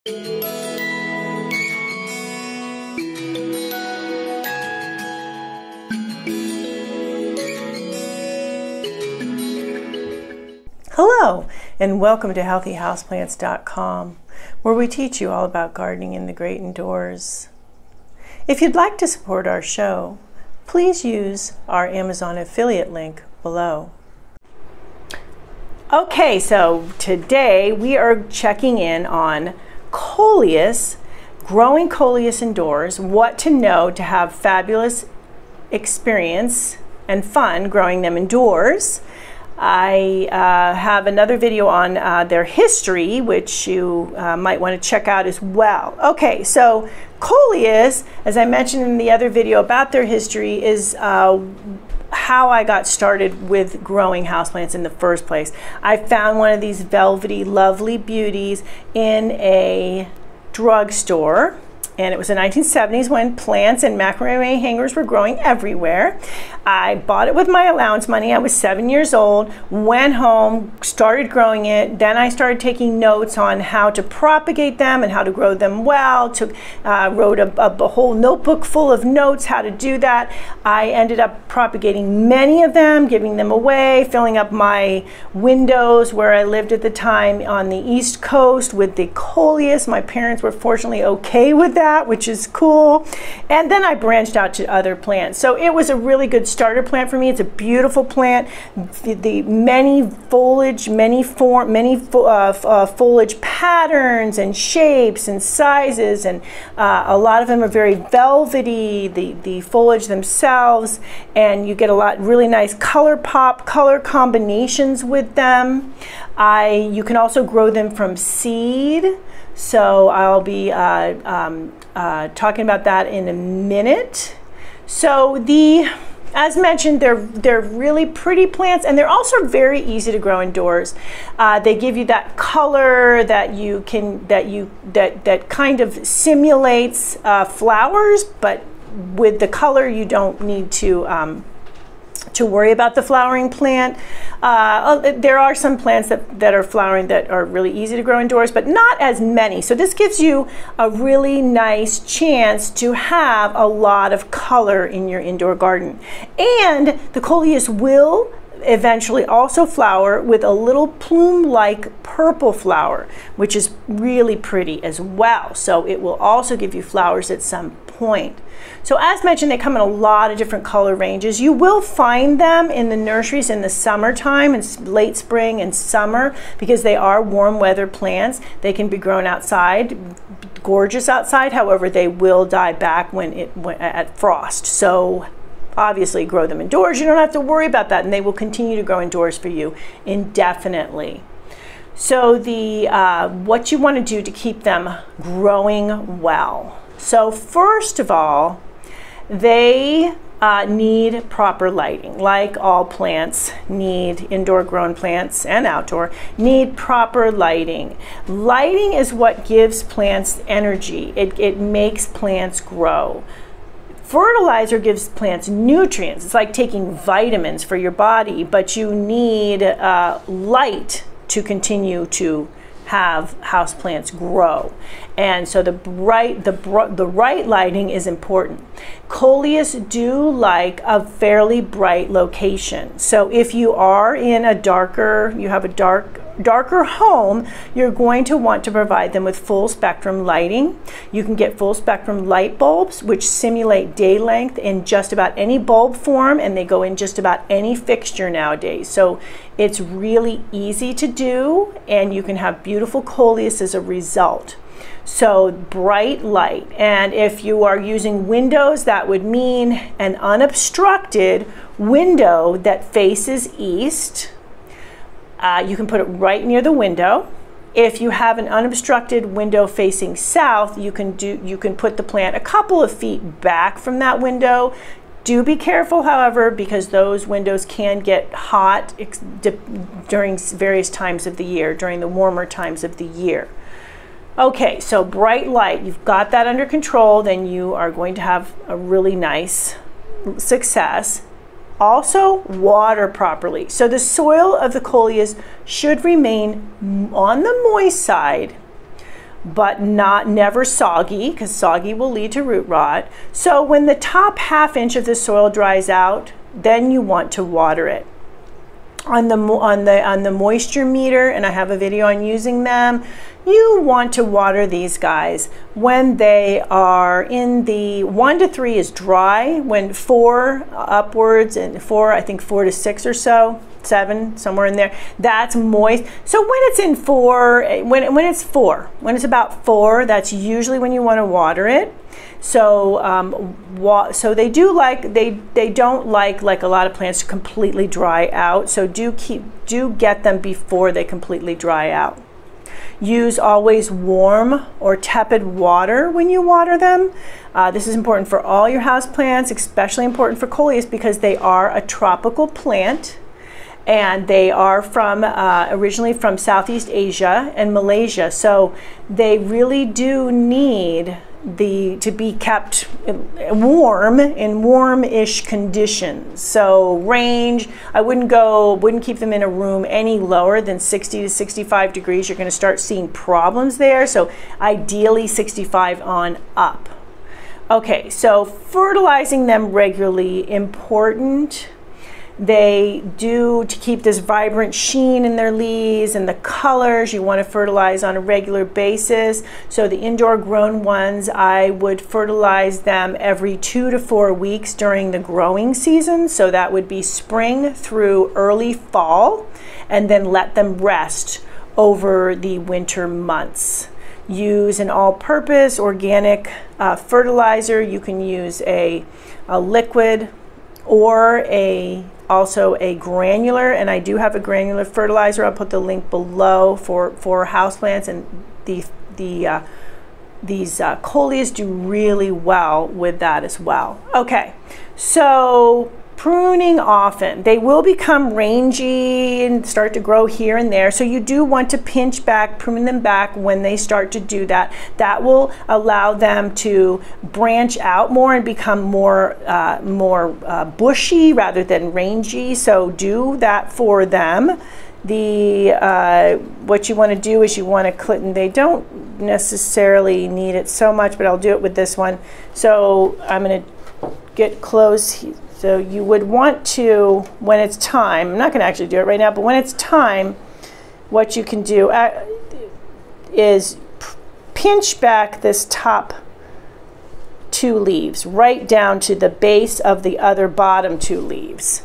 Hello, and welcome to healthyhouseplants.com, where we teach you all about gardening in the great indoors. If you'd like to support our show, please use our Amazon affiliate link below. Okay, so today we are checking in on Coleus, growing Coleus indoors, what to know to have fabulous experience and fun growing them indoors. I have another video on their history, which you might want to check out as well. Okay, so Coleus, as I mentioned in the other video about their history, is how I got started with growing houseplants in the first place. I found one of these velvety, lovely beauties in a drugstore. And it was the 1970s when plants and macrame hangers were growing everywhere. I bought it with my allowance money. I was 7 years old, went home, started growing it. Then I started taking notes on how to propagate them and how to grow them well. Wrote a whole notebook full of notes how to do that. I ended up propagating many of them, giving them away, filling up my windows where I lived at the time on the East Coast with the Coleus. My parents were fortunately okay with that, which is cool. And then I branched out to other plants. So it was a really good starter plant for me. It's a beautiful plant. The many foliage, foliage patterns and shapes and sizes, and a lot of them are very velvety, the foliage themselves, and you get a lot really nice color pop, color combinations with them. You can also grow them from seed. So I'll be talking about that in a minute. So as mentioned, they're really pretty plants, and they're also very easy to grow indoors. They give you that color that that kind of simulates flowers, but with the color you don't need to worry about the flowering plant. There are some plants that are flowering that are really easy to grow indoors, but not as many. So this gives you a really nice chance to have a lot of color in your indoor garden. And the Coleus will eventually also flower with a little plume-like purple flower, which is really pretty as well. So it will also give you flowers at some point. So as mentioned, they come in a lot of different color ranges. You will find them in the nurseries in the summertime and late spring and summer because they are warm weather plants. They can be grown outside, gorgeous outside. However, they will die back at frost. So obviously grow them indoors. You don't have to worry about that, and they will continue to grow indoors for you indefinitely. So what you want to do to keep them growing well. So first of all, they need proper lighting. Like all plants need, indoor grown plants and outdoor, need proper lighting. Lighting is what gives plants energy. It makes plants grow. Fertilizer gives plants nutrients. It's like taking vitamins for your body, but you need light to continue to have houseplants grow. And so the right lighting is important. Coleus do like a fairly bright location. So if you are in you have a darker home, you're going to want to provide them with full spectrum lighting. You can get full spectrum light bulbs, which simulate day length in just about any bulb form, and they go in just about any fixture nowadays. So it's really easy to do, and you can have beautiful Coleus as a result. So bright light. And if you are using windows, that would mean an unobstructed window that faces east. You can put it right near the window. If you have an unobstructed window facing south, you can put the plant a couple of feet back from that window. Do be careful, however, because those windows can get hot during various times of the year, during the warmer times of the year. Okay, so bright light, you've got that under control, then you are going to have a really nice success. Also, water properly. So the soil of the Coleus should remain on the moist side. but never soggy, because soggy will lead to root rot. So when the top ½ inch of the soil dries out, then you want to water it. On the moisture meter, and I have a video on using them, you want to water these guys when they are in the 1 to 3 is dry, when 4 upwards, and 4, I think 4 to 6 or so, 7, somewhere in there, that's moist. So when it's in 4, when it's about 4, that's usually when you want to water it. So so they don't like a lot of plants to completely dry out. So do get them before they completely dry out. Use always warm or tepid water when you water them. This is important for all your house plants, especially important for Coleus because they are a tropical plant. And they are from originally from Southeast Asia and Malaysia, so they really do need to be kept warm in warm-ish conditions. So range, I wouldn't keep them in a room any lower than 60 to 65 degrees. You're going to start seeing problems there. So ideally 65 on up. Okay, so fertilizing them regularly, important. They do, to keep this vibrant sheen in their leaves and the colors, you want to fertilize on a regular basis. So the indoor grown ones, I would fertilize them every 2 to 4 weeks during the growing season. So that would be spring through early fall, and then let them rest over the winter months. Use an all-purpose organic fertilizer. You can use a liquid or also a granular, and I do have a granular fertilizer. I'll put the link below for houseplants, and these Coleus do really well with that as well. Okay, so pruning often. They will become rangy and start to grow here and there, so you do want to pinch back, prune them back when they start to do that. That will allow them to branch out more and become more bushy rather than rangy, so do that for them. What you want to do is you want to clip, and they don't necessarily need it so much, but I'll do it with this one. So I'm going to get close. So you would want to, when it's time, I'm not going to actually do it right now, but when it's time, what you can do is pinch back this top 2 leaves right down to the base of the other bottom 2 leaves.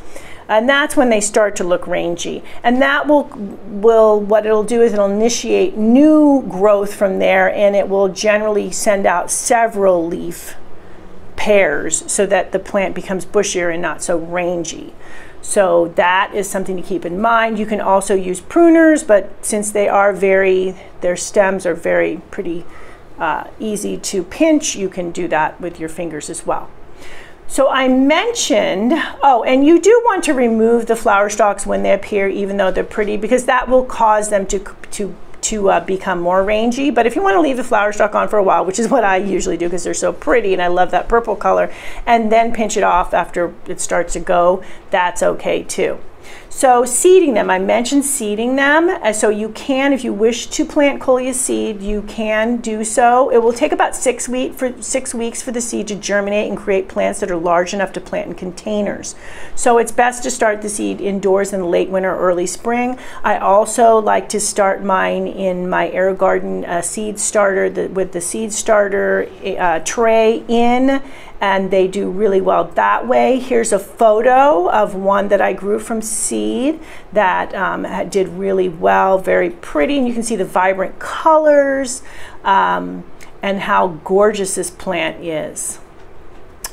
And that's when they start to look rangy. And that what it'll do is it'll initiate new growth from there, and it will generally send out several leaf pairs so that the plant becomes bushier and not so rangy. So that is something to keep in mind. You can also use pruners, but since they are their stems are pretty easy to pinch, you can do that with your fingers as well. So I mentioned, and you do want to remove the flower stalks when they appear, even though they're pretty, because that will cause them to become more rangy. But if you want to leave the flower stalk on for a while, which is what I usually do because they're so pretty and I love that purple color, and then pinch it off after it starts to go, that's okay too. So seeding them, I mentioned seeding them. So you can, if you wish to plant Coleus seed, you can do so. It will take about 6 weeks for the seed to germinate and create plants that are large enough to plant in containers. So it's best to start the seed indoors in late winter, early spring. I also like to start mine in my AeroGarden seed starter with the seed starter tray in, and they do really well that way. Here's a photo of one that I grew from seed that did really well, very pretty, and you can see the vibrant colors and how gorgeous this plant is.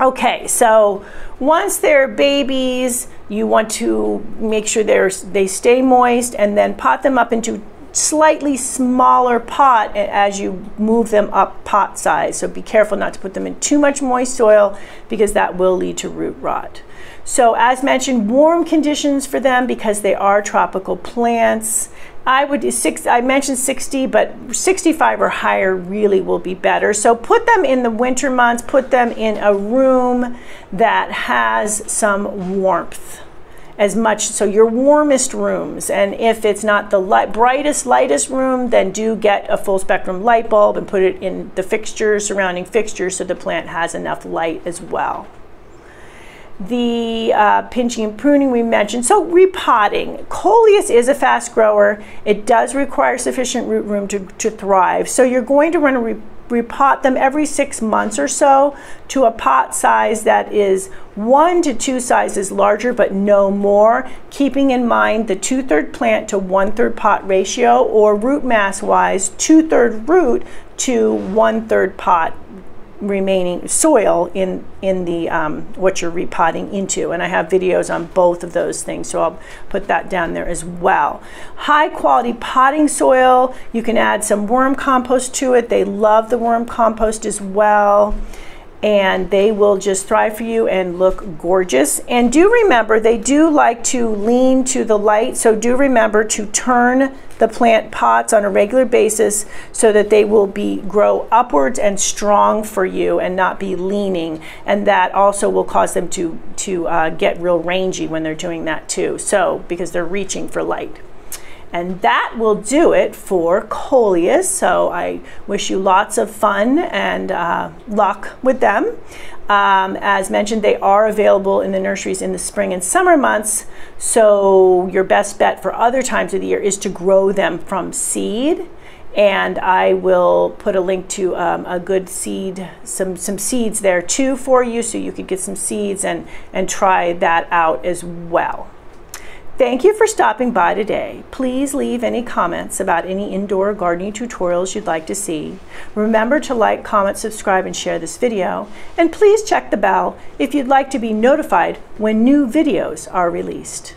Okay, so once they're babies, you want to make sure they stay moist, and then pot them up into slightly smaller pot as you move them up pot size. So be careful not to put them in too much moist soil because that will lead to root rot. So as mentioned, warm conditions for them because they are tropical plants. I mentioned 60, but 65 or higher really will be better. So put them in the winter months, put them in a room that has some warmth. as much, so your warmest rooms, and if it's not the brightest, lightest room, then do get a full spectrum light bulb and put it in the fixtures, surrounding fixtures, so the plant has enough light as well. The pinching and pruning we mentioned. So repotting. Coleus is a fast grower. It does require sufficient root room to thrive. So you're going to want to repot them every 6 months or so to a pot size that is 1 to 2 sizes larger, but no more, keeping in mind the 2/3 plant to 1/3 pot ratio, or root mass wise 2/3 root to 1/3 pot remaining soil in the what you're repotting into. And I have videos on both of those things, so I'll put that down there as well. High quality potting soil, you can add some worm compost to it. They love the worm compost as well, and they will just thrive for you and look gorgeous. And do remember, they do like to lean to the light, so do remember to turn the plant pots on a regular basis so that they will grow upwards and strong for you and not be leaning, and that also will cause them to get real rangy when they're doing that too, so because they're reaching for light. And that will do it for Coleus. So I wish you lots of fun and luck with them. As mentioned, they are available in the nurseries in the spring and summer months. So your best bet for other times of the year is to grow them from seed. And I will put a link to a good seed, some seeds there too for you, so you could get some seeds and try that out as well. Thank you for stopping by today. Please leave any comments about any indoor gardening tutorials you'd like to see. Remember to like, comment, subscribe, and share this video. And please check the bell if you'd like to be notified when new videos are released.